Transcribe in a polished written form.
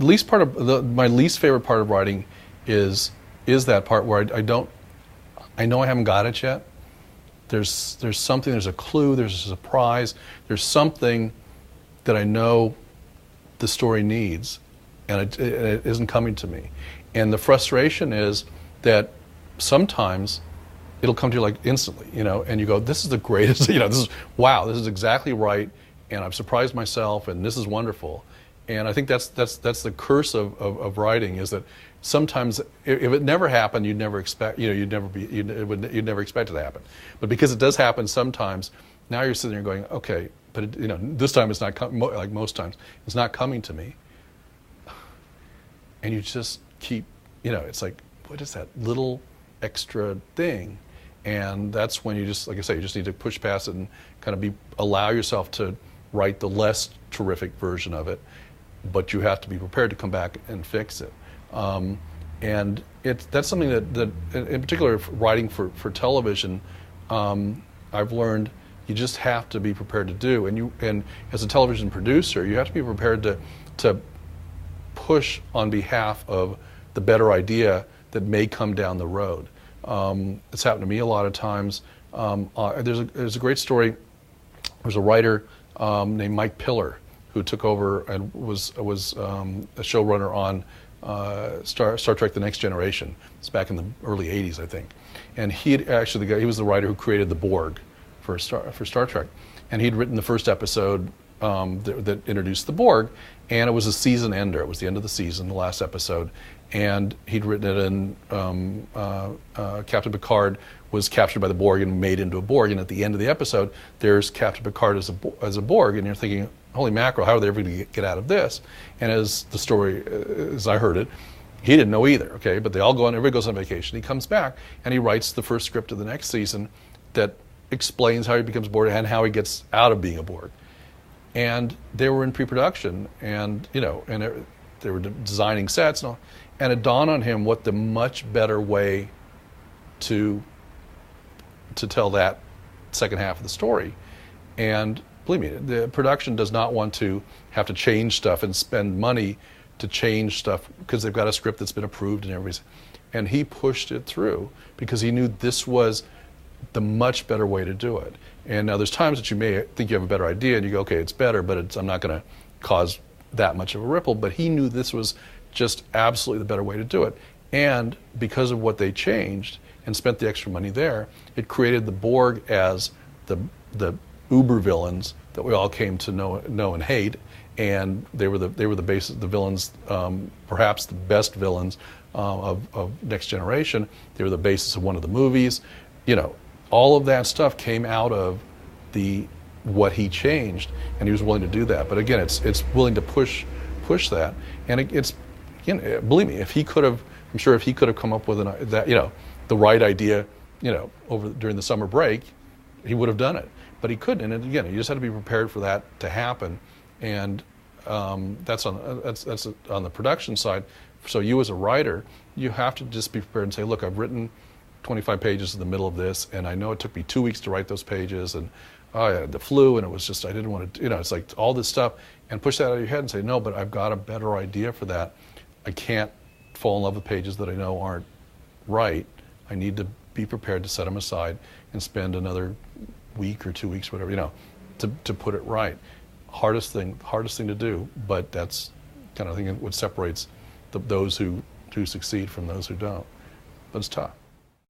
Least part of my least favorite part of writing is that part where I know I haven't got it yet. There's something, there's a clue, there's a surprise, there's something that I know the story needs, and it isn't coming to me. And the frustration is that sometimes it'll come to you like instantly, and you go, this is the greatest, wow, this is exactly right, and I've surprised myself, and this is wonderful. And I think that's the curse of writing, is that sometimes if it never happened, you'd never expect, you'd never expect it to happen. But because it does happen sometimes, now you're sitting there going, okay, but this time it's not like most times, it's not coming to me. And you just keep, it's like, what is that little extra thing? And that's when you just, like I say, you just need to push past it and kind of allow yourself to write the less terrific version of it, but you have to be prepared to come back and fix it. And that's something that in particular, writing for television, I've learned you just have to be prepared to do. And as a television producer, you have to be prepared to push on behalf of the better idea that may come down the road. It's happened to me a lot of times. There's a great story. There's a writer named Mike Pillar who took over and was a showrunner on Star Trek: The Next Generation. It's back in the early '80s, I think. And he was the writer who created the Borg for Star Trek. And he'd written the first episode that introduced the Borg, and it was a season ender. It was the end of the season, the last episode. And he'd written it in Captain Picard was captured by the Borg and made into a Borg. And at the end of the episode, there's Captain Picard as a Borg, and you're thinking, holy mackerel, how are they ever going to get out of this? And as the story, as I heard it, he didn't know either, okay? But they all go on, everybody goes on vacation. He comes back, and he writes the first script of the next season that explains how he becomes a Borg and how he gets out of being a Borg. And they were in pre-production, and they were designing sets and all, and it dawned on him what the much better way to tell that second half of the story. And believe me, the production does not want to have to change stuff and spend money to change stuff because they've got a script that's been approved and everything. And he pushed it through because he knew this was the much better way to do it. And now there's times that you may think you have a better idea and you go, okay, it's better, but I'm not going to cause that much of a ripple. But he knew this was just absolutely the better way to do it. And because of what they changed and spent the extra money there, it created the Borg as the uber villains that we all came to know and hate, and they were the basis, the villains, perhaps the best villains of Next Generation. They were the basis of one of the movies. All of that stuff came out of what he changed, and he was willing to do that. But again, it's willing to push that, and it's again, believe me, if he could have, I'm sure if he could have come up with the right idea, during the summer break, he would have done it. But he couldn't, and again, you just had to be prepared for that to happen, and that's on the production side. So you as a writer, you have to just be prepared and say, look, I've written 25 pages in the middle of this, and I know it took me 2 weeks to write those pages, and I had the flu, and it was just, I didn't want to, it's like all this stuff, and push that out of your head and say, no, but I've got a better idea for that. I can't fall in love with pages that I know aren't right. I need to be prepared to set them aside and spend another week or 2 weeks, whatever, to put it right. Hardest thing to do, but that's kind of thing what separates those who succeed from those who don't. But it's tough.